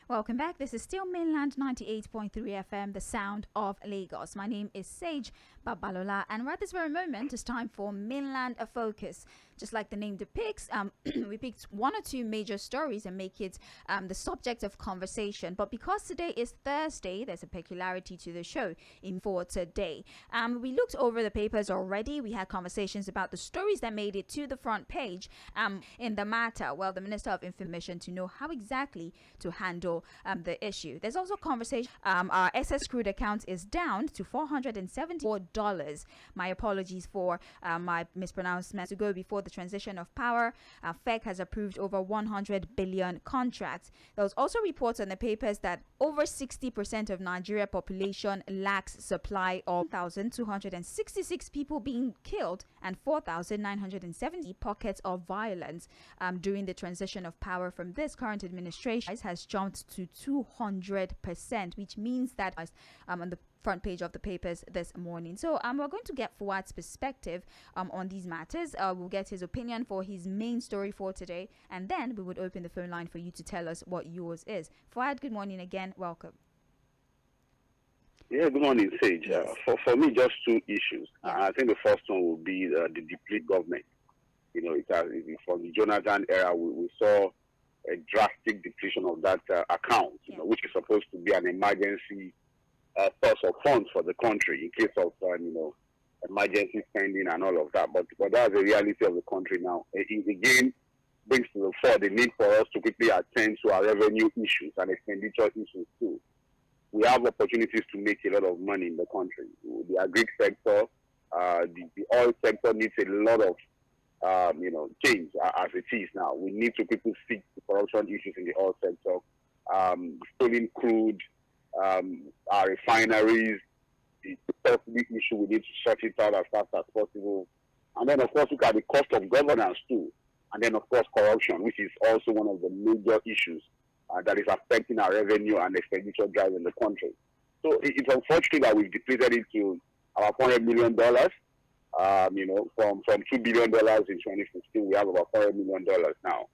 Welcome back. This is still Mainland 98.3 FM, the sound of Lagos. My name is Sage Babalola, and right this very moment, it's time for Mainland Focus. Just like the name depicts, we picked one or two major stories and make it the subject of conversation. But because today is Thursday, there's a peculiarity to the show for today. We looked over the papers already. We had conversations about the stories that made it to the front page in the matter. Well, the Minister of Information to know how exactly to handle the issue. There's also conversation. Our SS crude account is down to $474. My apologies for my mispronouncement. To go before the transition of power, FEC has approved over 100 billion contracts. There was also reports on the papers that over 60% of Nigeria population lacks supply of 1,266 people being killed and 4,970 pockets of violence during the transition of power from this current administration has jumped to 200%, which means that on the front page of the papers this morning. So we're going to get Fuad's perspective on these matters. We'll get his opinion for his main story for today, and then we would open the phone line for you to tell us what yours is. Fuad, good morning again. Welcome. Yeah, good morning, Sage. Yes. For me, just two issues. Yeah. I think the first one will be the deplete government. You know, from the Jonathan era, we saw a drastic depletion of that account, you know, which is supposed to be an emergency source of funds for the country in case of, emergency spending and all of that. But that's the reality of the country now. It again brings to the fore the need for us to quickly attend to our revenue issues and expenditure issues too. We have opportunities to make a lot of money in the country. The agri sector, the oil sector needs a lot of change as it is now. We need to quickly fix the corruption issues in the oil sector, stolen crude, our refineries, the subsidy issue. We need to sort it out as fast as possible. And then, of course, look at the cost of governance too. And then, of course, corruption, which is also one of the major issues that is affecting our revenue and expenditure drive in the country. So it's unfortunate that we've depleted it to about $400 million. From $2 billion in 2015, we have about $400 million now.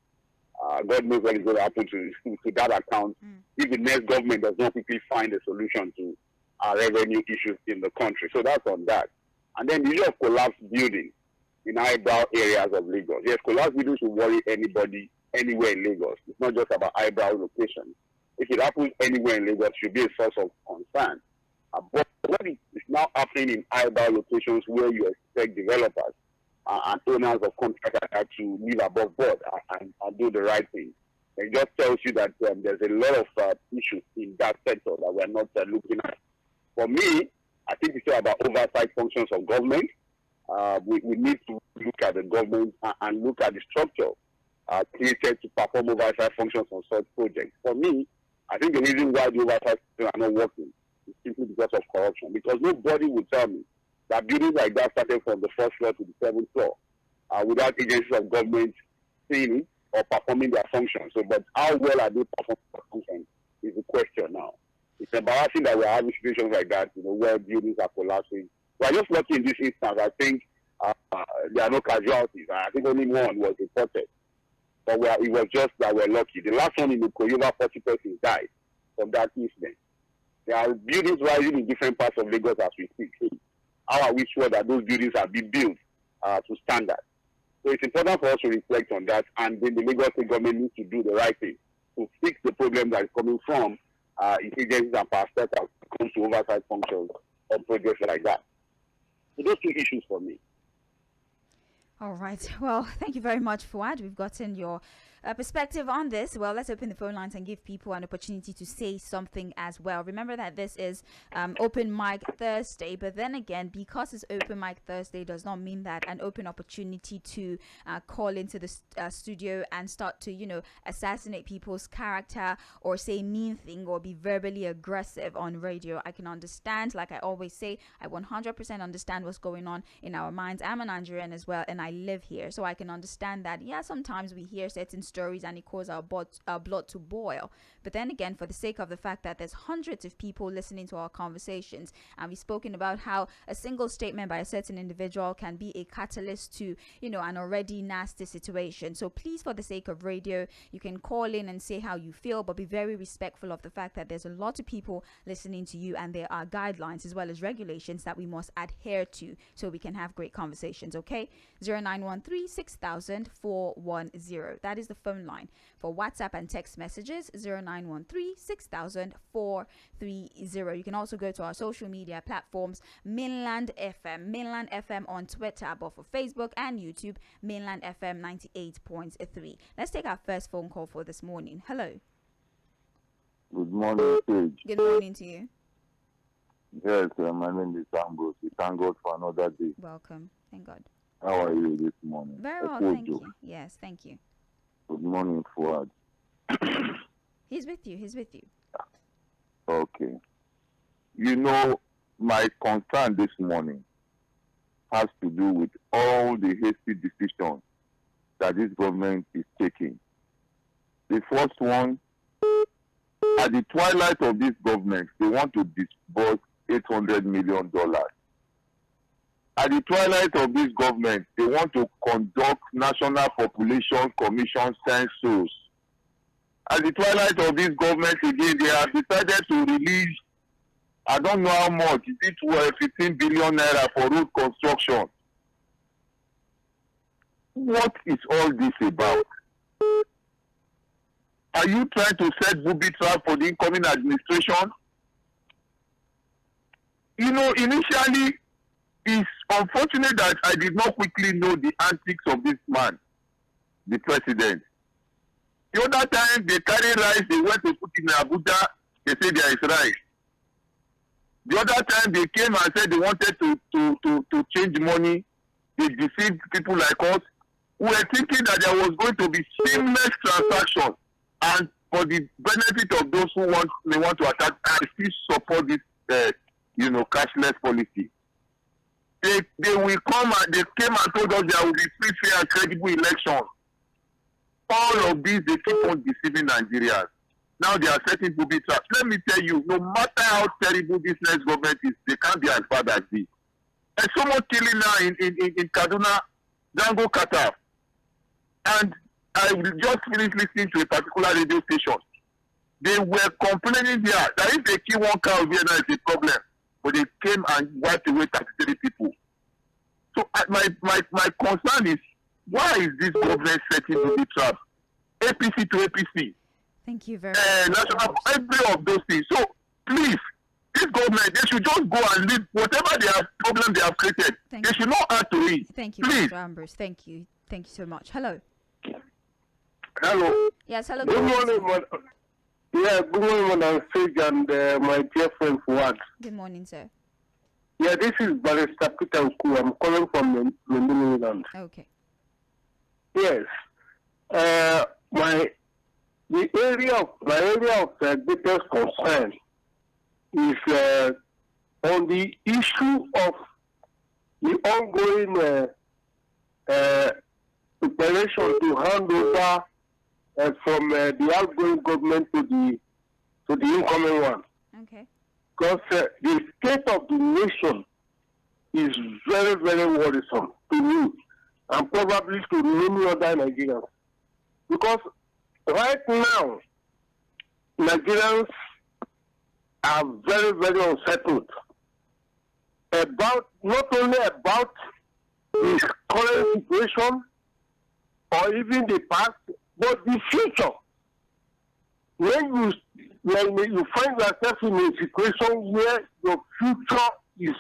God knows what is going to happen to that account if the next government does not quickly find a solution to our revenue issues in the country. So that's on that. And then the issue of collapsed buildings in eyebrow areas of Lagos. Yes, collapsed buildings will worry anybody anywhere in Lagos. It's not just about eyebrow locations. If it happens anywhere in Lagos, it should be a source of concern. But when it is now happening in eyebrow locations where you expect developers and owners of contractors to live above board and do the right thing, it just tells you that there's a lot of issues in that sector that we're not looking at. For me, I think it's about oversight functions of government. We need to look at the government and look at the structure created to perform oversight functions on such projects. For me, I think the reason why the oversight functions are not working is simply because of corruption. Because nobody will tell me that buildings like that started from the first floor to the seventh floor without agencies of government seeing it or performing their function. So, but how well are they performing their function is the question now. It's embarrassing that we're having situations like that, where buildings are collapsing. We're just lucky in this instance. I think there are no casualties. I think only one was reported. But it was just that we're lucky. The last one in Ukoyoba, 40 persons died from that incident. There are buildings rising in different parts of Lagos as we speak. How are we sure that those buildings are being built to standard? So it's important for us to reflect on that, and then the Lagos State government needs to do the right thing to fix the problem that is coming from agencies and pastors when it comes to oversight functions on projects like that. So those two issues for me. All right. Well, thank you very much, Fuad. We've gotten your perspective on this. Well, let's open the phone lines and give people an opportunity to say something as well. Remember that this is Open Mic Thursday, but then again, because it's Open Mic Thursday does not mean that an open opportunity to call into the studio and start to, assassinate people's character or say mean thing or be verbally aggressive on radio. I can understand, like I always say, I 100% understand what's going on in our minds. I'm a Nigerian as well, and I live here, so I can understand that. Yeah, sometimes we hear certain stories and it causes our blood to boil. But then again, for the sake of the fact that there's hundreds of people listening to our conversations, and we've spoken about how a single statement by a certain individual can be a catalyst to, an already nasty situation. So please, for the sake of radio, you can call in and say how you feel, but be very respectful of the fact that there's a lot of people listening to you, and there are guidelines as well as regulations that we must adhere to so we can have great conversations. Okay, 0913-6000-410. That is the phone line. For WhatsApp and text messages, 0913-6000-430. You can also go to our social media platforms, Mainland FM on Twitter, but for Facebook and YouTube, Mainland FM 98.3. Let's take our first phone call for this morning. Hello. Good morning, Paige. Good morning to you. Yes, my name is Ambrose. We thank God for another day. Welcome. Thank God. How are you this morning? Very well, thank you. Yes, thank you. Good morning, Fuad. He's with you. Okay. My concern this morning has to do with all the hasty decisions that this government is taking. The first one, at the twilight of this government, they want to disburse $800 million. At the twilight of this government, they want to conduct National Population Commission census. At the twilight of this government again, they have decided to release, I don't know how much, is it 15 billion naira for road construction? What is all this about? Are you trying to set booby trap for the incoming administration? Initially, it's unfortunate that I did not quickly know the antics of this man, the president. The other time they carry rice, they went to put in Abuja, they say there is rice. The other time they came and said they wanted to change money, they deceived people like us who were thinking that there was going to be seamless transaction. And for the benefit of those who want to attack, I still support this, cashless policy. They will come and they came and told us there will be free, fair, and credible elections. All of these, they keep on deceiving Nigerians. Now they are setting booby traps. Let me tell you, no matter how terrible this next government is, they can't be as bad as this. There's someone killing now in Kaduna, Dango Qatar. And I just finished listening to a particular radio station. They were complaining there that if they kill one cow here now, it's a problem. But they came and wiped away 33 people. So my concern is, why is this government setting booby traps? APC to APC. Thank you very much. National, every of those things. So please, this government, they should just go and leave whatever they have problem they have created. They should not add to it. Thank you, please. Mr. Ambrose. Thank you so much. Hello. Hello. Yes, hello. Good morning, Madam. Yeah, good morning, Madam Sage and my dear friend Fuad. Good morning, sir. Yeah, this is Barrister Peter Uku. I'm calling from Mainland. Okay. Yes. My area of greatest concern is on the issue of the ongoing preparation to hand over from the outgoing government to the incoming one. Okay. Because the state of the nation is very, very worrisome to me and probably to many other Nigerians. Because right now, Nigerians are very, very unsettled about not only about the current situation or even the past, but the future. When you find yourself in a situation where your future is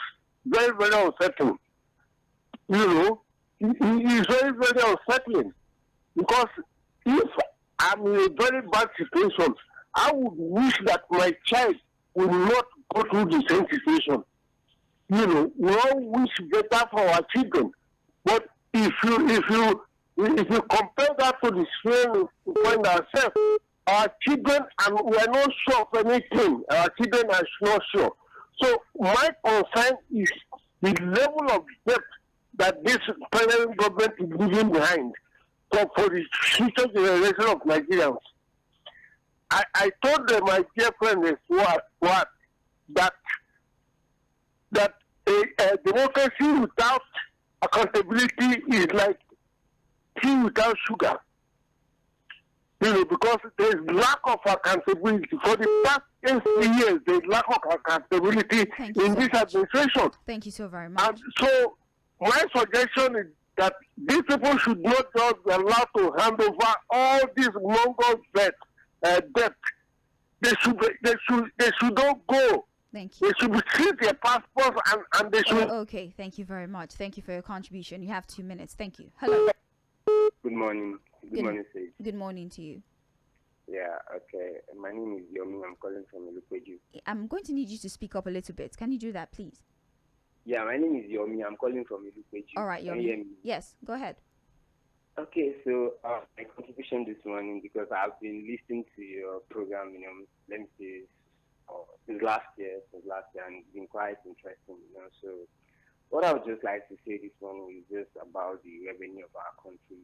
very, very uncertain, it is very, very unsettling. Because if I'm in a very bad situation, I would wish that my child would not go through the same situation. We all wish better for our children. But if you compare that to the situation we find ourselves, our children, and we are not sure of anything. Our children are not sure. So my concern is the level of debt that this present government is leaving behind. for the future generation of Nigerians. I told them, my dear friend, what that a democracy without accountability is like tea without sugar. Because there's lack of accountability. For the past 8 years, there's lack of accountability in this administration. Thank you so very much. And so, my suggestion is that these people should not just be allowed to hand over all these Mongol debt. They should not go. Thank you. They should receive their passports and they should. Okay, thank you very much. Thank you for your contribution. You have 2 minutes. Thank you. Hello. Good morning. Good morning, Sage. Good morning to you. Yeah, okay. My name is Yomi. I'm calling from Ilupeju. I'm going to need you to speak up a little bit. Can you do that, please? Yeah, my name is Yomi. I'm calling from Ilupeju. All right, Can you hear Yomi. me? Yes, go ahead. Okay, so my contribution this morning, because I've been listening to your program, let me say, since last year, and it's been quite interesting, So what I would just like to say this morning is just about the revenue of our country,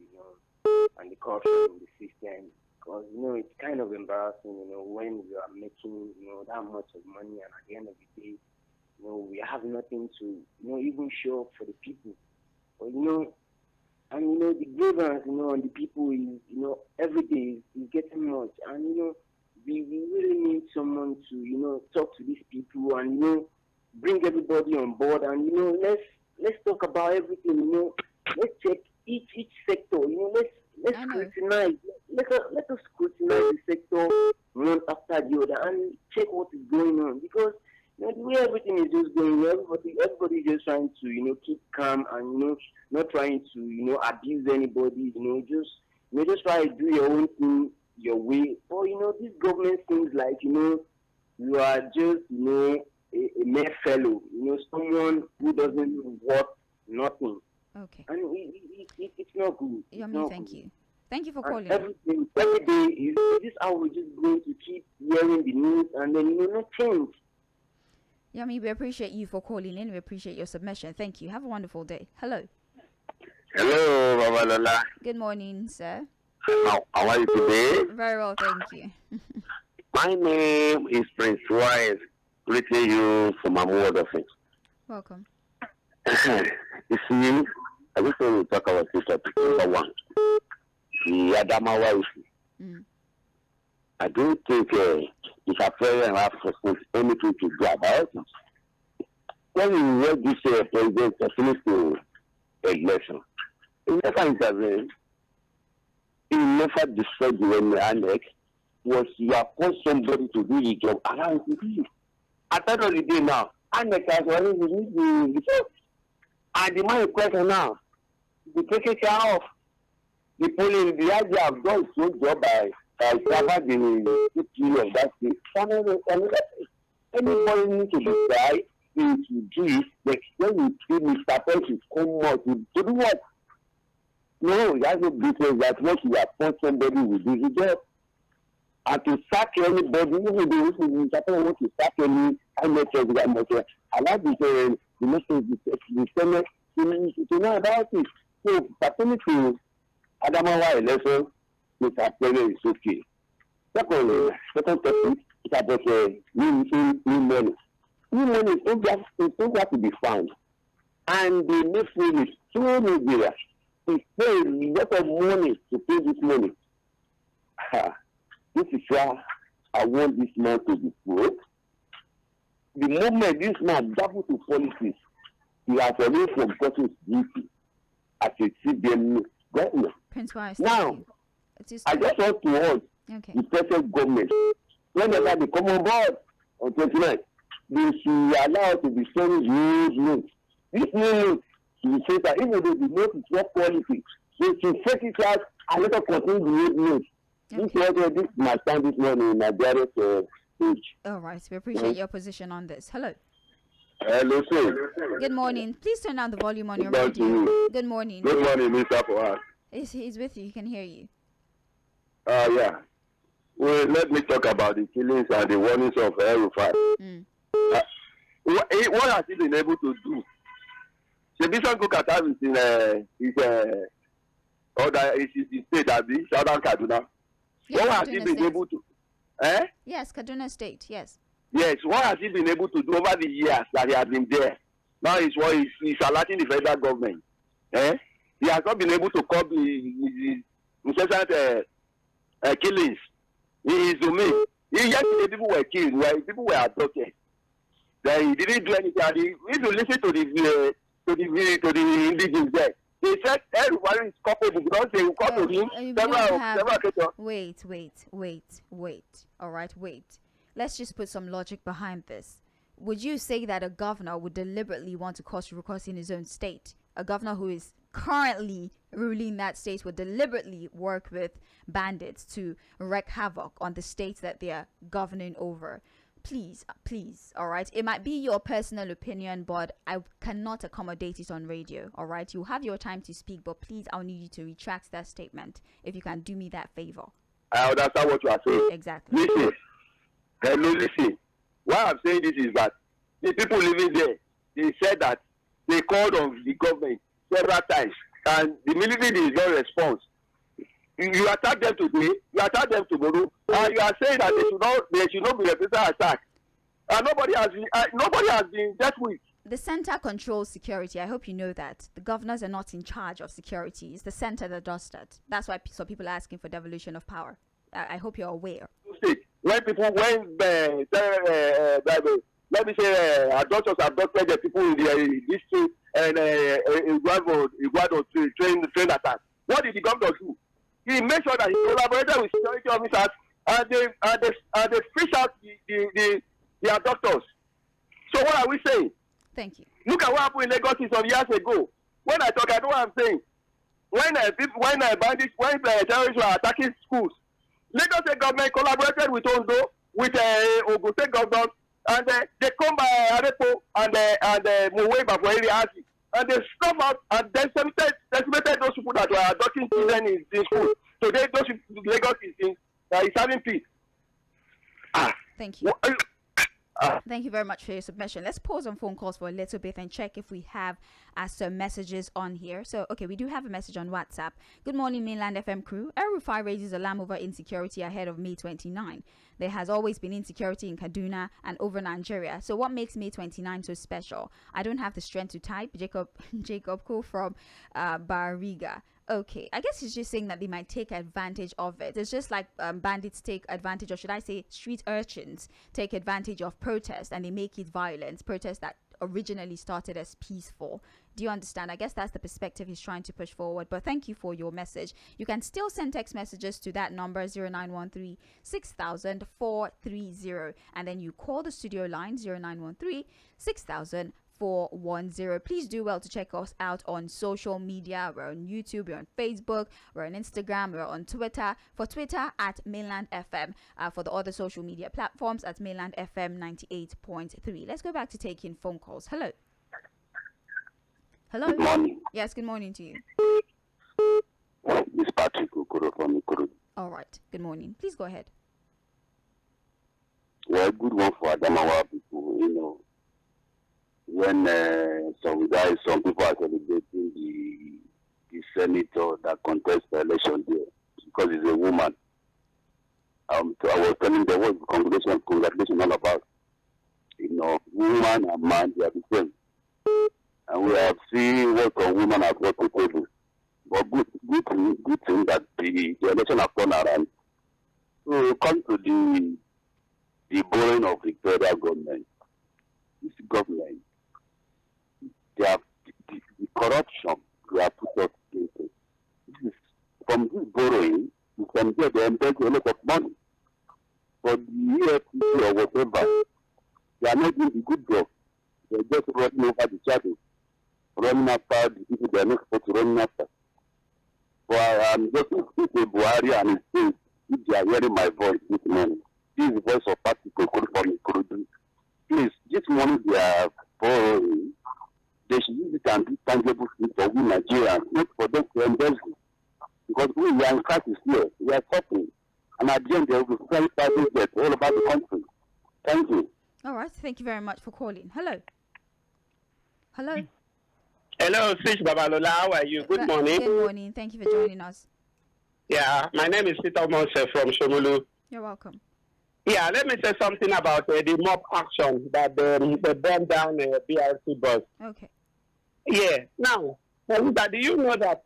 and the corruption in the system. Because, it's kind of embarrassing, when you are making, that much of money, and at the end of the day, we have nothing to, even show up for the people. But, and, the grievance, on the people is, every day is getting much. And, we really need someone to, talk to these people and, bring everybody on board. And, let's talk about everything, let's check each sector, let's scrutinize. Let us scrutinize the sector one after the other and check what is going on. Because, the way everything is just going, everybody is just trying to, keep calm and, not trying to, abuse anybody, just try to do your own thing your way. But, this government seems like, you are just, a mere fellow, someone who doesn't worth nothing. Okay. And it's not good. Yomi, thank you. Thank you for calling. Every day is this how we're just going to keep hearing the news and then, no change. Yomi, we appreciate you for calling in. We appreciate your submission. Thank you. Have a wonderful day. Hello. Hello, Babalola. Good morning, sir. How are you today? Very well, thank you. My name is Prince Wise, greeting you from my word office. Welcome. You see, I just want to talk about this topic. Number one, the Adamawa issue. I don't think if a president has anything to do about it. When you read this president finished the election, he never intervened. He never destroyed the annex. Was you appoint somebody to do the job around the at the end of the day now, annex has already released the results. And the man in question now, the taking care of the polling, the idea of done so job by cover the people of that state. Anybody needs to decide to do it, like when you see Mr. President come out to do what? No, it has no business that once you appoint somebody will do the job. And to sack anybody, even the Mr. President wants to sack any message, I like the message, the Senate, to know about it. So, pertaining to Adamawa election, Mr. President is okay. Second topic is about new money. New money is don't have to be found. And the next thing is so Nigeria. It's pay a lot of money to pay this money. This is why I want this man to be put. The moment this man double to politics, he has already forgotten his duty as a CBN governor. Prince Wise, now, I just want to urge the present government, whenever they come on board on 29th, they should allow to be sending huge notes. This new note should be said that even though the note is not quality, they should set it out and let us continue the old note. This is my stand this morning in my direct page. All right, we appreciate your position on this. Hello. Hello, sir. Good morning. Please turn down the volume on your radio. Good morning. Good morning, Mr. Fawad. He's with you. He can hear you. Yeah. Well, let me talk about the killings and the warnings of El-Rufai. What has he been able to do? Sebison Kukata is in his or that it is the state that the Southern Kaduna. Yes, What has he Kaduna been State. able to? Eh? Yes, Kaduna State. Yes. Yes, what has he been able to do over the years that he has been there? Now is what he's alerting the federal government. Eh? He has not been able to curb the incessant killings in his domain. Yesterday, people were killed, people were abducted. Then he didn't do anything. And if you listen to the indigenous there, they said everybody is culpable because they will come to him several occasions. Wait. All right, wait. Let's just put some logic behind this. Would you say that a governor would deliberately want to cause recourse in his own state? A governor who is currently ruling that state would deliberately work with bandits to wreak havoc on the states that they are governing over. Please, all right? It might be your personal opinion, but I cannot accommodate it on radio, all right? You have your time to speak, but please, I'll need you to retract that statement if you can do me that favor. I understand what you are saying. Exactly. Listen. Why I'm saying this is that the people living there, they said that they called on the government several times, and the military did not respond. You attack them today, you attack them tomorrow, and you are saying that they should not be represented attack. And nobody has been dealt with. The center controls security. I hope you know that. The governors are not in charge of security. It's the center that does that. That's why people are asking for devolution of power. I hope you're aware. Let me say, adults abducted the people in the district and Iguado train attack. What did the governor do? He made sure that he collaborated with security officers and they fished out the abductors. So what are we saying? Thank you. Look at what happened in Lagos some years ago. When I talk, I know what I'm saying. When terrorists were attacking schools, Lagos State government collaborated with Ondo, with Ogun State government, and they come by Arepo and Muweba for area, and they stuff out and then decimated those people that were adopting children in school. Today, Lagos is having peace. Thank you. Thank you very much for your submission. Let's pause on phone calls for a little bit and check if we have some messages on here. So, okay, we do have a message on WhatsApp. Good morning, Mainland FM crew. El-Rufai raises alarm over insecurity ahead of May 29. There has always been insecurity in Kaduna and over Nigeria. So what makes May 29 so special? I don't have the strength to type. Jacob Ko from Bariga. Okay, I guess he's just saying that they might take advantage of it. It's just like bandits take advantage, or should I say street urchins take advantage of protest and they make it violent. Protests that originally started as peaceful. Do you understand? I guess that's the perspective he's trying to push forward. But thank you for your message. You can still send text messages to that number 0913 6000 430, and then you call the studio line 0913 6000 410. Please do well to check us out on social media. We're on YouTube, we're on Facebook, we're on Instagram, we're on Twitter. For Twitter at Mainland FM, for the other social media platforms at Mainland FM 98.3. Let's go back to taking phone calls. Hello. Good morning. Yes, good morning to you. This Patrick Okoro from Ikorodu. All right. Good morning. Please go ahead. Well, good one for Adamawa people, when some people are celebrating the senator that contests the election there because he's a woman. So I was telling them what congratulations all about. Woman and man, they are the same. And we have seen what a woman has got to table. But good thing that the election has turned around. So come to the borrowing of the federal government. This government, they have the corruption they have put up into. From this borrowing, you can get the embezzle a lot of money. For the EFCC or whatever, they are not doing the good job. They're just running over the shadow, running after the people they are not supposed to run after. So I'm just speaking to Buhari and his team, if they are hearing my voice this morning. This is the voice of Patrick Okoro from Ikorodu. Please, this money they are borrowing, they should use it and do tangible things for we Nigerians, not for them to embezzle. Because we are in crisis here, we are suffering. And at the end, there will be 20,000 deaths all over the country. Thank you. All right. Thank you very much for calling. Hello. Hello. Hello, Fish Babalola. How are you? Good morning. Good morning. Thank you for joining us. Yeah, my name is Peter Mose from Shomulu. You're welcome. Yeah, let me say something about the mob action that they burned down the BRT bus. Okay. Yeah. Now, do you know that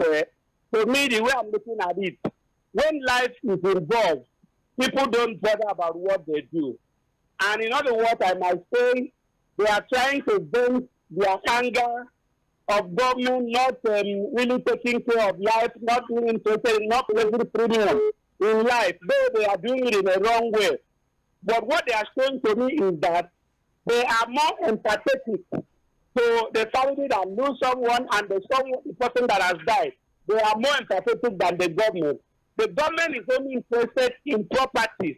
for me, the way I'm looking at it, when life is involved, people don't bother about what they do. And in other words, I might say they are trying to vent their anger of government not really taking care of life, not really interested, not raising premium in life, though they are doing it in a wrong way. But what they are showing to me is that they are more empathetic to the family that lose someone and the person that has died. They are more empathetic than the government. The government is only interested in properties.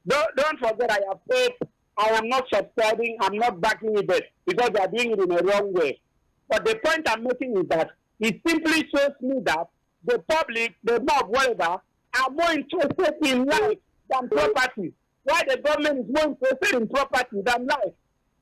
Don't forget, I have said I am not subscribing, I'm not backing it because they are doing it in a wrong way. But the point I'm making is that it simply shows me that the public, the mob, whatever, are more interested in life than property. Why the government is more interested in property than life?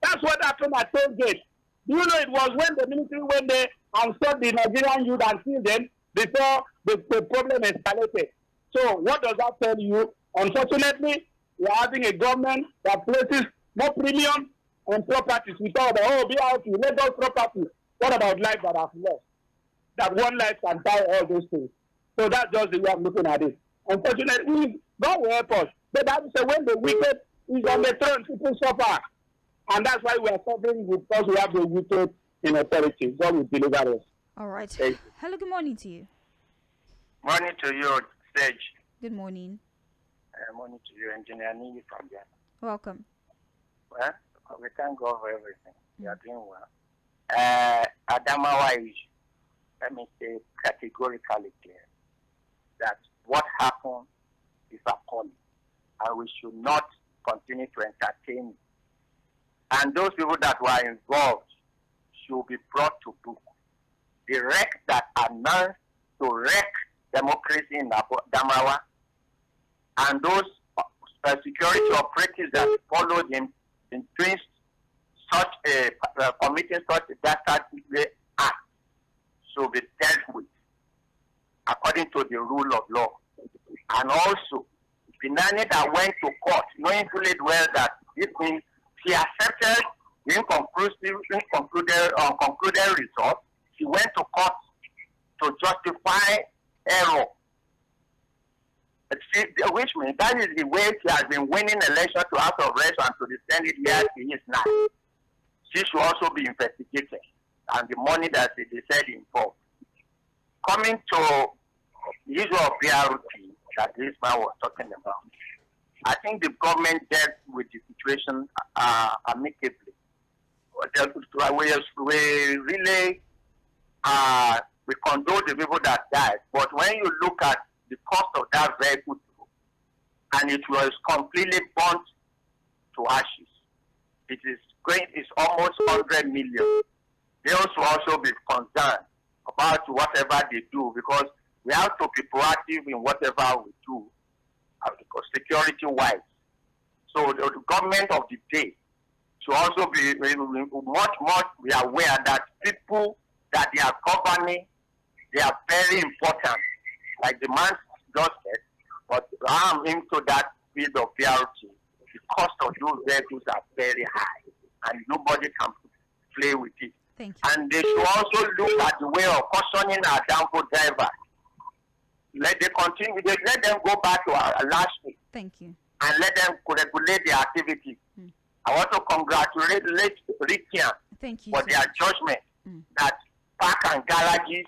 That's what happened at Tollgate. You know, it was when the military went there and shot the Nigerian youth and killed them before the problem escalated. So what does that tell you? Unfortunately, we are having a government that places more premium on properties. We talk about, BRT, let those properties. What about life that have lost? That one life can buy all those things. So that's just the way I'm looking at it. Unfortunately, God will help us. The Bible says when the wicked is on the throne, people suffer. And that's why we are suffering because we have the wicked in authority. God will deliver us. All right. Hello, good morning to you. Morning to you, Sage. Good morning. Morning to you, Engineer Nini from there. Welcome. Well, we thank God for everything. We are doing well. Adamawa is, let me say, categorically clear that what happened is appalling, and we should not continue to entertain it. And those people that were involved should be brought to book. The wreck that announced to wreck democracy in Adamawa, and those security operatives that followed him in doing such a committing such a dastardly act should be dealt with according to the rule of law. And also, Binani that went to court, knowing fully well that it means he accepted the concluded result, he went to court to justify error. Which means that is the way he has been winning election to House of Reps and to the Senate where he is now. She should also be investigated, and the money that they said involved. Coming to the issue of BRT that this man was talking about, I think the government dealt with the situation amicably. We really we condole the people that died, but when you look at the cost of that vehicle, and it was completely burnt to ashes, it's almost 100 million. They also be concerned about whatever they do, because we have to be proactive in whatever we do, security-wise. So the government of the day should also be much be aware that people that they are governing, they are very important. Like the man just said, but I'm into that field of BRT. The cost of those vehicles are very high, and nobody can play with it. Thank you. And they should also look at the way of cautioning our downfall drivers. Let them go back to our last week. Thank you. And let them regulate their activities. I want to congratulate Rikian Thank you for so their much. judgment that park and garages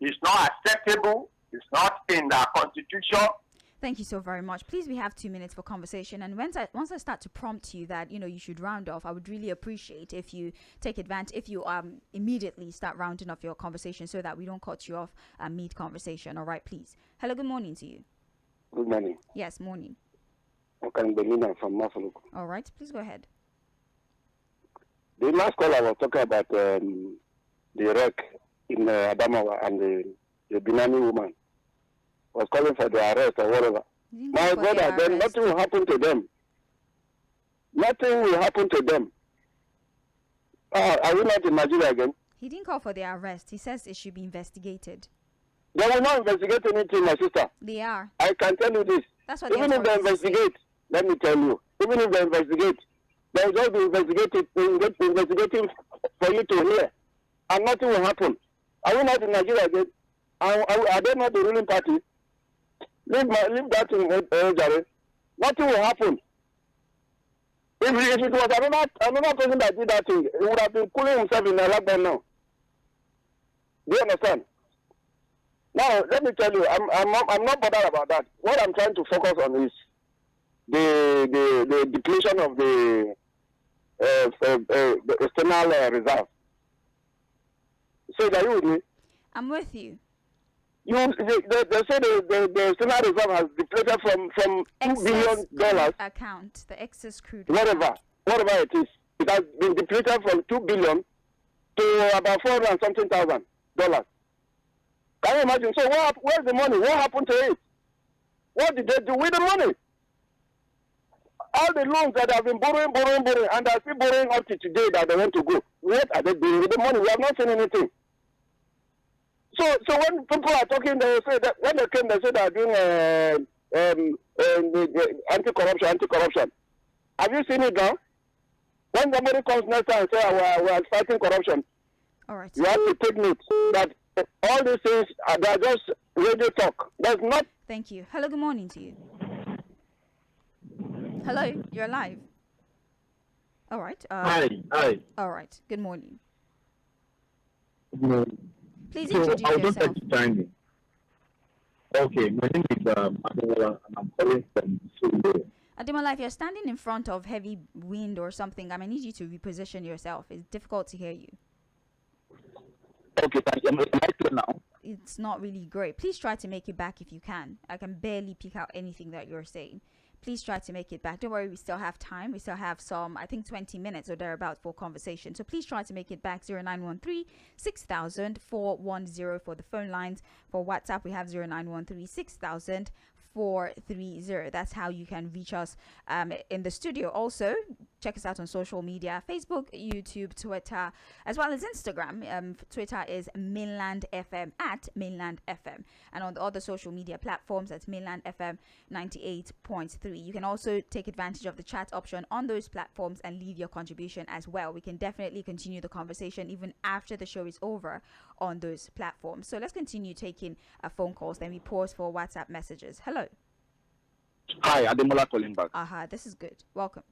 is not acceptable. It's not in the constitution. Thank you so very much. Please, we have 2 minutes for conversation. And once I start to prompt you that, you should round off, I would really appreciate if you take advantage, if you immediately start rounding off your conversation so that we don't cut you off mid-conversation. All right, please. Hello, good morning to you. Good morning. Yes, morning. Okay, Belina from Mafaluku. All right, please go ahead. The last call I was talking about the wreck in Adamawa and the Binani woman was calling for the arrest or whatever. My brother, then nothing will happen to them. Nothing will happen to them. Are we not in Nigeria again? He didn't call for their arrest. He says it should be investigated. They will not investigate anything, my sister. They are. I can tell you this. That's what Even if they investigate, let me tell you, even if they investigate, they will just be investigating for you to hear, and nothing will happen. Are we not in Nigeria again? Are they not the ruling party? Leave that in Jare. Nothing will happen. If it was another person that did that thing, he would have been cooling himself in the lockdown now. Do you understand? Now, let me tell you, I'm not bothered about that. What I'm trying to focus on is the depletion of the external reserve. So, are you with me? I'm with you. They say the external reserve has depleted from $2 billion account, the excess crude. Whatever it is, it has been depleted from $2 billion to about $400 and something thousand. Can you imagine? So where's the money? What happened to it? What did they do with the money? All the loans that have been borrowing, and are still borrowing up to today that they want to go. What are they doing with the money? We have not seen anything. So when people are talking, they say that when they came, they say they are doing anti-corruption. Have you seen it now? When somebody comes next time and say we are fighting corruption, all right, you have to take note that all these things they are just radio talk. There's not. Thank you. Hello, good morning to you. Hello, you're live. All right. Hi. All right. Good morning. Good morning. Please So introduce I would yourself. like to chime in. Okay, my name is Ademola, and I'm calling from Sulu. Ademola, if you're standing in front of heavy wind or something, I may need you to reposition yourself. It's difficult to hear you. Okay, thank you. Am I clear now? It's not really great. Please try to make it back if you can. I can barely pick out anything that you're saying. Please try to make it back. Don't worry, we still have time. We still have some, I think 20 minutes or thereabout for conversation. So please try to make it back. 0913 6000 410 for the phone lines. For WhatsApp, we have 0913 6000 430. That's how you can reach us in the studio. Also, check us out on social media: Facebook, YouTube, Twitter, as well as Instagram. Twitter is Mainland FM, at Mainland FM, and on the other social media platforms, that's Mainland FM 98.3. You can also take advantage of the chat option on those platforms and leave your contribution as well. We can definitely continue the conversation even after the show is over on those platforms. So let's continue taking phone calls. Then we pause for WhatsApp messages. Hello. Hi, Ademola calling back. This is good. Welcome.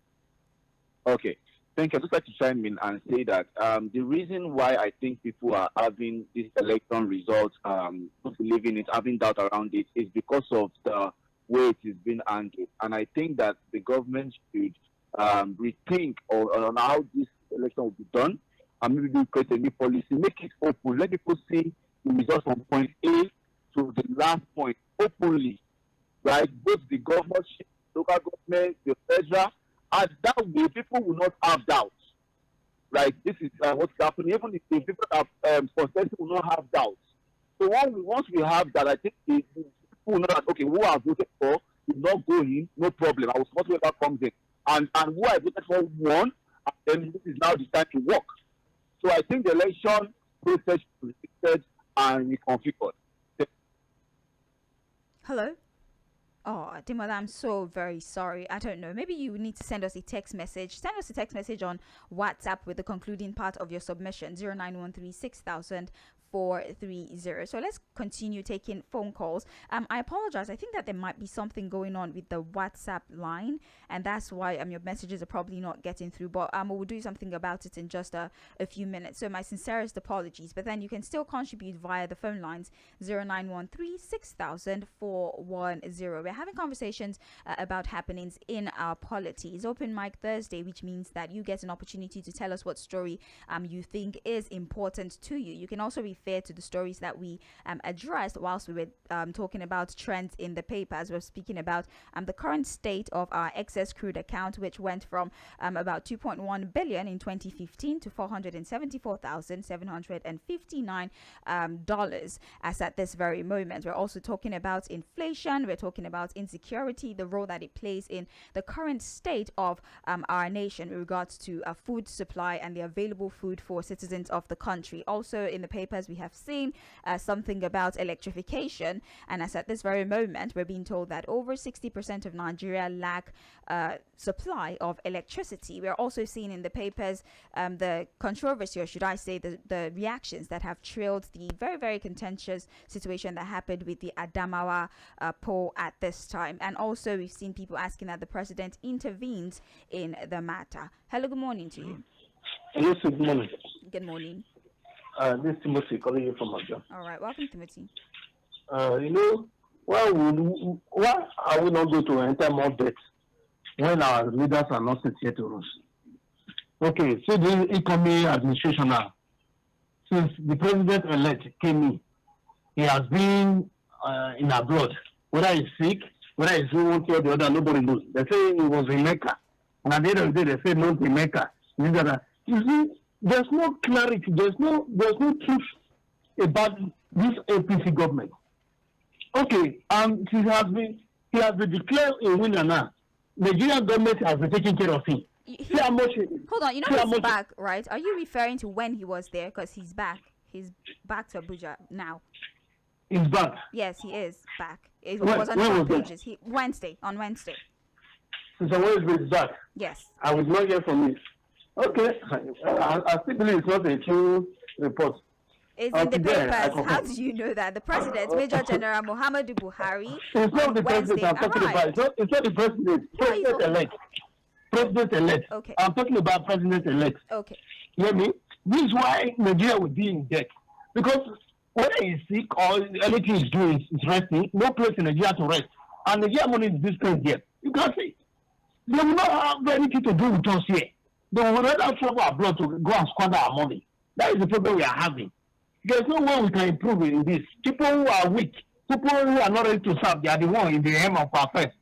Okay, thank you. I'd just like to chime in and say that the reason why I think people are having this election results, not believing it, having doubt around it, is because of the way it is being handled. And I think that the government should rethink on how this election will be done, and maybe create a new policy, make it open, let people see the results from point A to the last point openly, right? Both the governorship, local government, the federal, and that way people will not have doubts, right? This is what's happening. Even if the people have consensus will not have doubts. So once we have that, I think the people will know that, okay, who I voted for is not going, no problem. I will support whoever comes in. And who I voted for won, and then this is now the time to work. So I think the election process should be restricted and reconfigured. Hello. Oh, Ademola, I'm so very sorry. I don't know. Maybe you need to send us a text message. Send us a text message on WhatsApp with the concluding part of your submission, 0913 6000 430. So let's continue taking phone calls. I apologize. I think that there might be something going on with the WhatsApp line, and that's why your messages are probably not getting through. But we'll do something about it in just a few minutes. So my sincerest apologies. But then you can still contribute via the phone lines 0913 6000 410. We're having conversations about happenings in our polity. It's Open Mic Thursday, which means that you get an opportunity to tell us what story you think is important to you. You can also refer fair to the stories that we addressed whilst we were talking about trends in the papers. We're speaking about the current state of our excess crude account, which went from about 2.1 billion in 2015 to $474,759 dollars as at this very moment. We're also talking about inflation. We're talking about insecurity, the role that it plays in the current state of our nation with regards to food supply and the available food for citizens of the country. Also in the papers, we have seen something about electrification, and as at this very moment, we're being told that over 60% of Nigeria lack supply of electricity. We're also seeing in the papers the controversy, or should I say the reactions that have trailed the very, very contentious situation that happened with the Adamawa poll at this time. And also we've seen people asking that the president intervenes in the matter. Hello, good morning to you. Yes, good morning. Good morning. This is Timothy calling you from Abuja. All right, welcome, Timothy. Why are we not going to enter more debt when our leaders are not sincere to us? Okay, so the economy administration now, since the president-elect came in, he has been in abroad. Whether he's sick, whether he's doing one thing or the other, nobody knows. They say he was in Mecca. And at the end of the day, they say not in Mecca. You see, there's no clarity, there's no truth about this APC government. Okay, he has been declared a winner now. The Nigerian government has been taking care of him. Hold on, he's back, right? Are you referring to when he was there? Because he's back. He's back to Abuja now. He's back. Yes, he is back. It was on the front pages. On Wednesday. Since Wednesday is back. Yes. I was not here from it. Okay, I still believe it's not a true report. It's in the papers. How do you know that? The president, Major General Muhammadu Buhari, it's not the president I'm talking about. It's not the president. President-elect. President-elect. Okay. I'm talking about president-elect. Okay. You hear me? This is why Nigeria will be in debt. Because whether he's sick or anything he's doing is resting, no place in Nigeria to rest. And Nigeria money is distant here. You can't say. They will not have anything to do with us here. They will rather travel abroad to go and squander our money. That is the problem we are having. There's no way we can improve in this. People who are weak, people who are not ready to serve, they are the one in the hem of our face.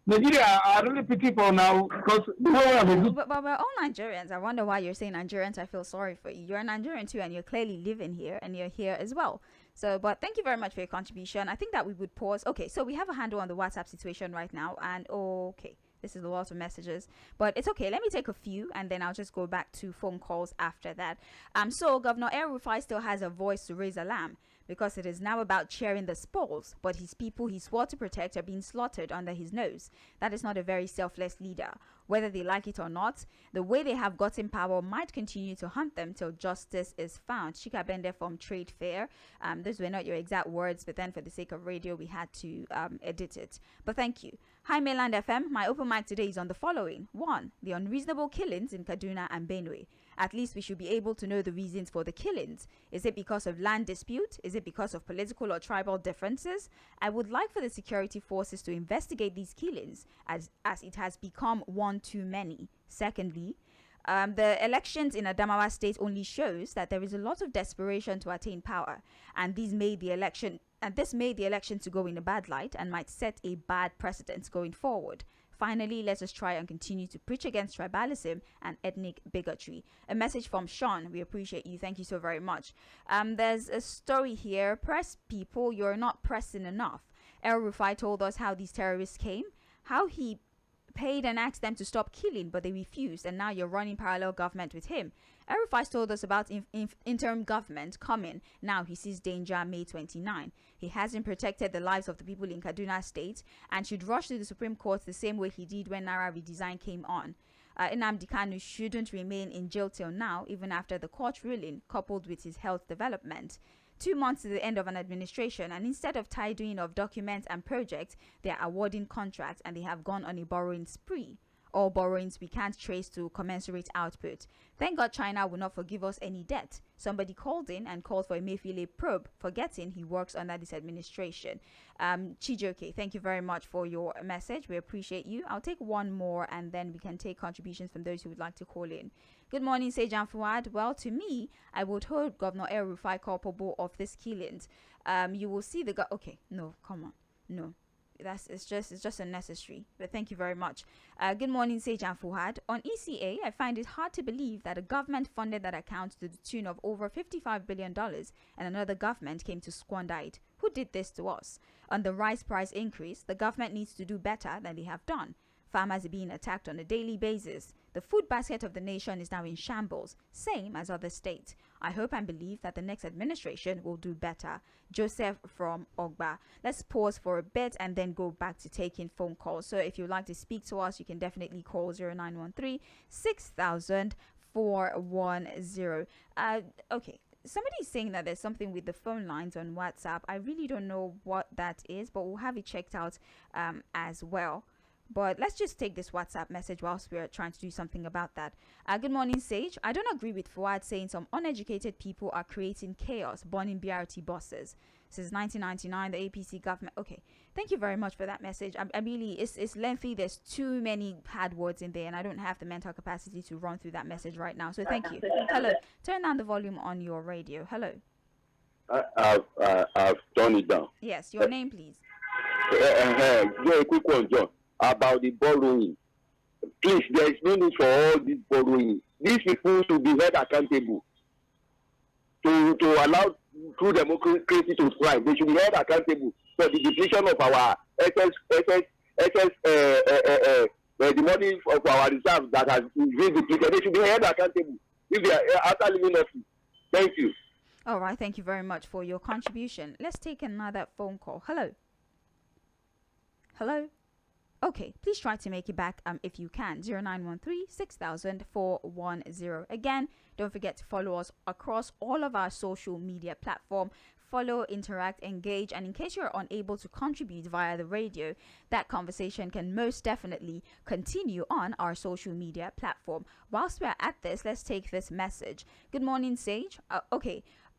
Nigeria are really pitiful now because but we're all Nigerians. I wonder why you're saying Nigerians. I feel sorry for you. You're a Nigerian too, and you're clearly living here, and you're here as well. So, but thank you very much for your contribution. I think that we would pause. Okay, so we have a handle on the WhatsApp situation right now, and okay. This is a lot of messages, but it's okay. Let me take a few and then I'll just go back to phone calls after that. So Governor El-Rufai still has a voice to raise alarm because it is now about sharing the spoils, but his people he swore to protect are being slaughtered under his nose. That is not a very selfless leader. Whether they like it or not, the way they have gotten power might continue to hunt them till justice is found. Chika Bende from Trade Fair. Those were not your exact words, but then for the sake of radio, we had to edit it. But thank you. Hi, Mainland FM. My open mic today is on the following. 1. The unreasonable killings in Kaduna and Benue. At least we should be able to know the reasons for the killings. Is it because of land dispute? Is it because of political or tribal differences? I would like for the security forces to investigate these killings as it has become one too many. Secondly, the elections in Adamawa State only shows that there is a lot of desperation to attain power, and this made the election to go in a bad light and might set a bad precedent going forward. Finally, let us try and continue to preach against tribalism and ethnic bigotry. A message from Sean. We appreciate you. Thank you so very much. There's a story here. Press people, you're not pressing enough. El-Rufai told us how these terrorists came, how he paid and asked them to stop killing, but they refused, and now you're running parallel government with him. El-Rufai told us about interim government coming. Now he sees danger May 29. He hasn't protected the lives of the people in Kaduna State and should rush to the Supreme Court the same way he did when Naira redesign came on. Nnamdi Kanu shouldn't remain in jail till now, even after the court ruling, coupled with his health development. 2 months to the end of an administration, and instead of tidying of documents and projects, they are awarding contracts and they have gone on a borrowing spree. all borrowings we can't trace to commensurate output. Thank God China will not forgive us any debt. Somebody called in and called for a Mayfield probe, forgetting he works under this administration. Chijoke, thank you very much for your message. We appreciate you. I'll take one more and then we can take contributions from those who would like to call in. Good morning, Sejan Fuad. Well, to me, I would hold Governor El Rufai culpable of these killings. You will see the okay, no, come on, no. It's just unnecessary. But thank you very much. Good morning, Sejan Fuad. On ECA, I find it hard to believe that a government funded that account to the tune of over $55 billion and another government came to squander it. Who did this to us? On the rice price increase, the government needs to do better than they have done. Farmers are being attacked on a daily basis. The food basket of the nation is now in shambles, same as other states. I hope and believe that the next administration will do better. Joseph from Ogba. Let's pause for a bit and then go back to taking phone calls. So if you'd like to speak to us, you can definitely call 0913 6000 410. Okay. Somebody's saying that there's something with the phone lines on WhatsApp. I really don't know what that is, but we'll have it checked out as well. But let's just take this WhatsApp message whilst we're trying to do something about that. Good morning, Sage. I don't agree with Fuad saying some uneducated people are creating chaos, burning BRT buses. Since 1999, the APC government. Okay, thank you very much for that message. I really, it's lengthy. There's too many hard words in there, and I don't have the mental capacity to run through that message right now. So thank you. Hello. Turn down the volume on your radio. Hello. I've turned it down. Yes, your name, please. Yeah, a quick one, John. About the borrowing. Please, there is no need for all this borrowing. These people should be held accountable to allow true democracy to thrive. They should be held accountable for the depletion of our the money of our reserves that has been depleted. They should be held accountable if they are after leaving office. Thank you. All right, thank you very much for your contribution. Let's take another phone call. Hello. Hello. Okay, please try to make it back if you can. 0913 6000 410. Again, don't forget to follow us across all of our social media platform. Follow, interact, engage, and in case you're unable to contribute via the radio, that conversation can most definitely continue on our social media platform. Whilst we're at this, let's take this message. Good morning, Sage.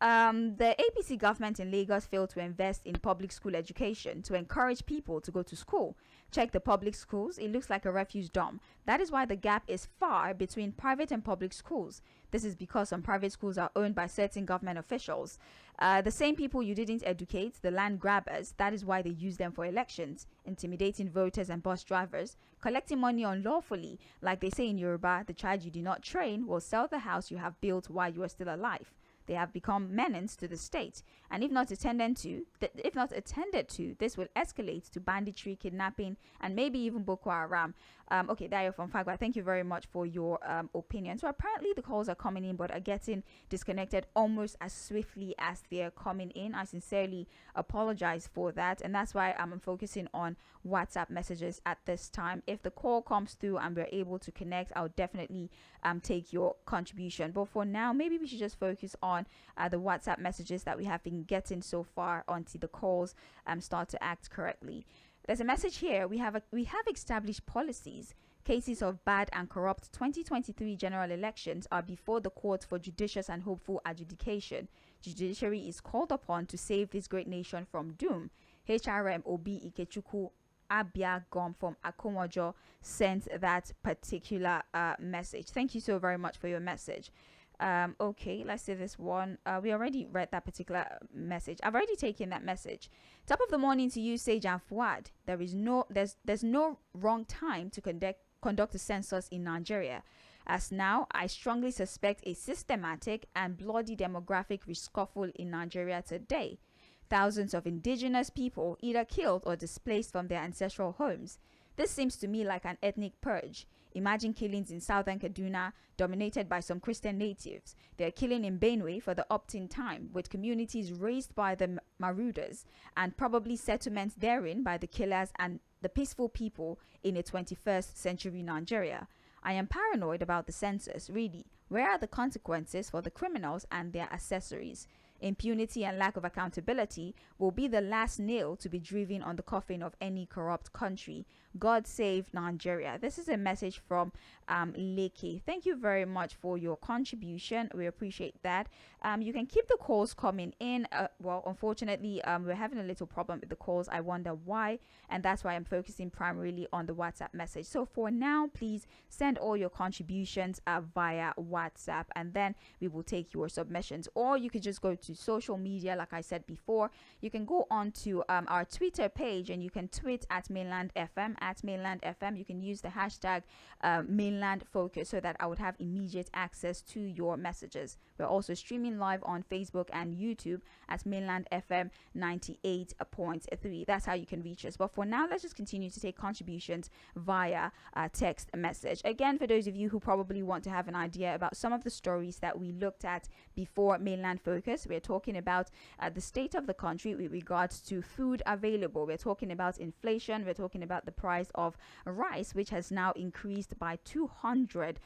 The APC government in Lagos failed to invest in public school education to encourage people to go to school. Check the public schools, it looks like a refuse dump. That is why the gap is far between private and public schools. This is because some private schools are owned by certain government officials. The same people you didn't educate, the land grabbers, that is why they use them for elections, intimidating voters and bus drivers, collecting money unlawfully. Like they say in Yoruba, the child you did not train will sell the house you have built while you are still alive. They have become menace to the state, and if not attended to, this will escalate to banditry, kidnapping, and maybe even Boko Haram. Okay, Dayo from Fagwa, thank you very much for your opinion. So apparently the calls are coming in, but are getting disconnected almost as swiftly as they're coming in. I sincerely apologize for that, and that's why I'm focusing on WhatsApp messages at this time. If the call comes through and we're able to connect, I'll definitely take your contribution. But for now, maybe we should just focus on the WhatsApp messages that we have been getting so far until the calls start to act correctly. There's a message here. We have established policies. Cases of bad and corrupt 2023 general elections are before the court for judicious and hopeful adjudication. Judiciary is called upon to save this great nation from doom. HRM Obi Ikechukwu Abia Gom from Akomojo sent that particular message. Thank you so very much for your message. Okay, let's say this one. We already read that particular message. I've already taken that message. Top of the morning to you, Sage and Fuad. There's no wrong time to conduct a census in Nigeria. As now, I strongly suspect a systematic and bloody demographic reshuffle in Nigeria today. Thousands of indigenous people either killed or displaced from their ancestral homes. This seems to me like an ethnic purge. Imagine killings in southern Kaduna dominated by some Christian natives. They're killing in Benue for the opt-in time, with communities raised by the marauders and probably settlements therein by the killers and the peaceful people in a 21st century Nigeria. I am paranoid about the census, really. Where are the consequences for the criminals and their accessories? Impunity and lack of accountability will be the last nail to be driven on the coffin of any corrupt country. God save Nigeria. This is a message from Leke. Thank you very much for your contribution. We appreciate that. You can keep the calls coming in. Well, unfortunately, we're having a little problem with the calls. I wonder why, and that's why I'm focusing primarily on the WhatsApp message. So for now, please send all your contributions via WhatsApp, and then we will take your submissions. Or you could just go to social media, like I said before. You can go on to our Twitter page, and you can tweet at Mainland FM. At Mainland FM, you can use the hashtag Mainland Focus so that I would have immediate access to your messages. We're also streaming live on Facebook and YouTube at Mainland FM 98.3. That's how you can reach us. But for now, let's just continue to take contributions via text message. Again, for those of you who probably want to have an idea about some of the stories that we looked at before Mainland Focus, we're talking about the state of the country with regards to food available. We're talking about inflation. We're talking about the price of rice, which has now increased by 200%.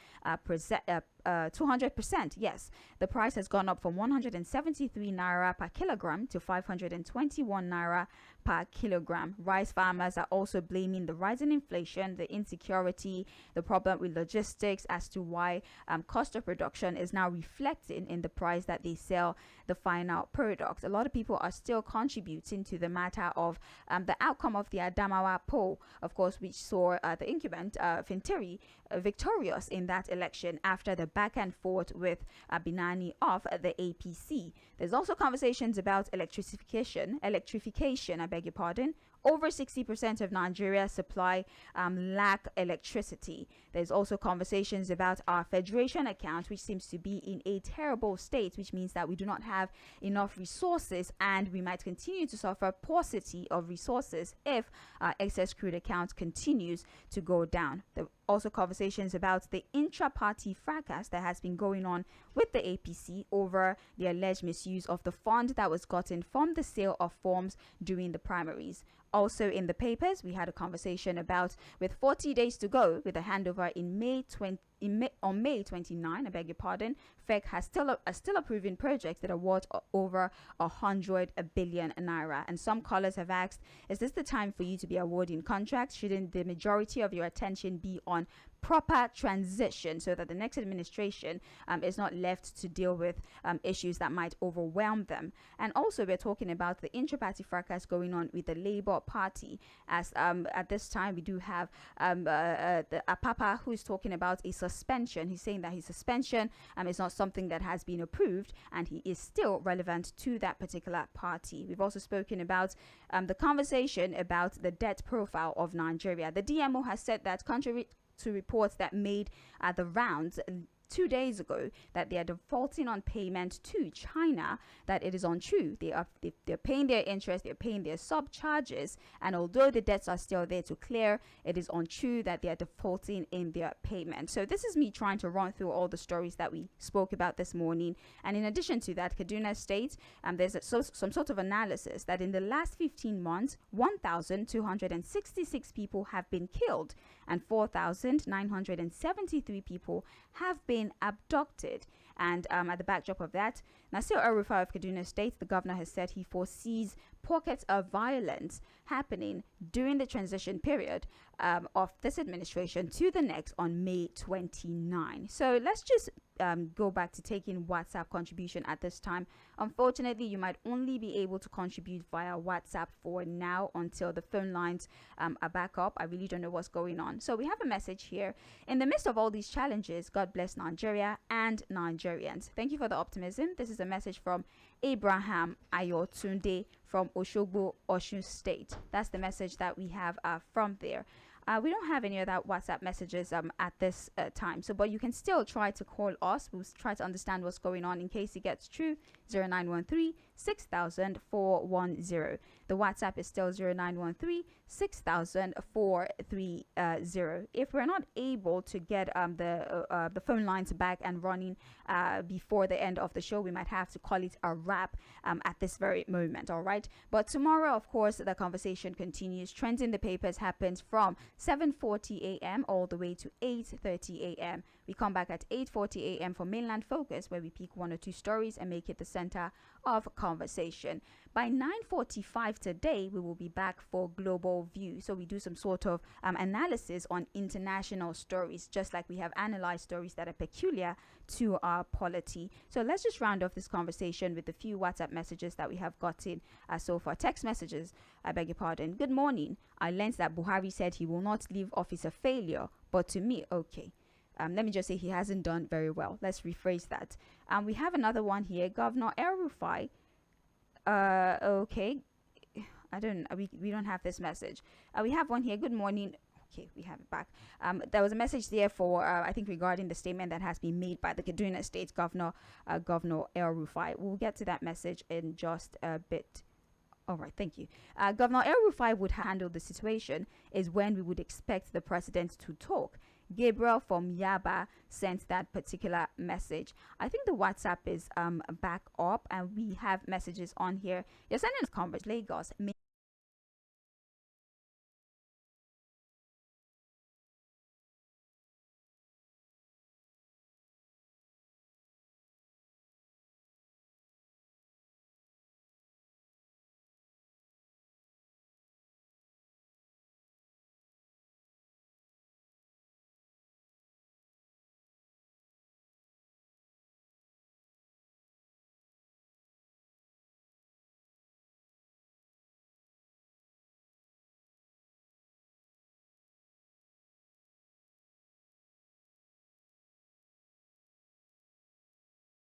200%. Yes, the price has gone up from 173 naira per kilogram to 521 naira per kilogram. Rice farmers are also blaming the rising inflation, the insecurity, the problem with logistics as to why cost of production is now reflecting in the price that they sell the final product. A lot of people are still contributing to the matter of the outcome of the Adamawa poll, of course, which saw the incumbent Fintiri victorious in that election after the back and forth with Binani of the APC. There's also conversations about electrification, I beg your pardon. Over 60% of Nigeria's supply lack electricity. There's also conversations about our federation account, which seems to be in a terrible state, which means that we do not have enough resources, and we might continue to suffer paucity of resources if our excess crude account continues to go down. There are also conversations about the intra-party fracas that has been going on with the APC over the alleged misuse of the fund that was gotten from the sale of forms during the primaries. Also in the papers, we had a conversation about, with 40 days to go with the handover on May 29, I beg your pardon, FEC has still approving projects that are worth over 100 billion naira. And some callers have asked, is this the time for you to be awarding contracts? Shouldn't the majority of your attention be on proper transition so that the next administration is not left to deal with issues that might overwhelm them? And also, we're talking about the intra-party fracas going on with the Labour Party, as at this time we do have the Apapa, who is talking about a suspension. He's saying that his suspension is not something that has been approved, and he is still relevant to that particular party. We've also spoken about the conversation about the debt profile of Nigeria. The DMO has said that, contrary to reports that made the rounds 2 days ago, that they are defaulting on payment to China, that it is untrue. They're paying their interest, they're paying their sub charges, and although the debts are still there to clear, it is untrue that they are defaulting in their payment. So this is me trying to run through all the stories that we spoke about this morning. And in addition to that, Kaduna State, there's some sort of analysis that in the last 15 months, 1,266 people have been killed and 4,973 people have been abducted. And at the backdrop of that, Nasir El-Rufai of Kaduna State, the governor, has said he foresees pockets of violence happening during the transition period of this administration to the next on May 29. So let's just go back to taking WhatsApp contribution at this time. Unfortunately, you might only be able to contribute via WhatsApp for now until the phone lines are back up. I really don't know what's going on. So we have a message here. In the midst of all these challenges, God bless Nigeria and Nigerians. Thank you for the optimism. This is a message from Abraham Ayotunde from Oshogbo, Osun State. That's the message that we have from there. We don't have any other WhatsApp messages at this time. So, but you can still try to call us. We'll try to understand what's going on in case it gets true. 0913 6000 410. The WhatsApp is still 0913 6000 430. If we're not able to get the phone lines back and running before the end of the show, we might have to call it a wrap at this very moment. All right. But tomorrow, of course, the conversation continues. Trends in the papers happens from 7:40 a.m. all the way to 8:30 a.m. We We come back at 8:40 a.m. for Mainland Focus, where we pick one or two stories and make it the center of conversation. By 9:45 today, we will be back for Global View. So we do some sort of analysis on international stories, just like we have analyzed stories that are peculiar to our polity. So let's just round off this conversation with a few WhatsApp messages that we have gotten so far. Text messages, I beg your pardon. Good morning. I learned that Buhari said he will not leave office a failure, but to me, okay. Let me just say he hasn't done very well. Let's rephrase that. We have another one here. Governor El Rufai. Okay. We don't have this message. We have one here. Good morning. Okay, we have it back. There was a message there for, I think, regarding the statement that has been made by the Kaduna State Governor, Governor El Rufai. We'll get to that message in just a bit. All right, thank you. Governor El Rufai would handle the situation is when we would expect the president to talk. Gabriel from Yaba sent that particular message. I think the WhatsApp is back up and we have messages on here. You're sending us Converse Lagos.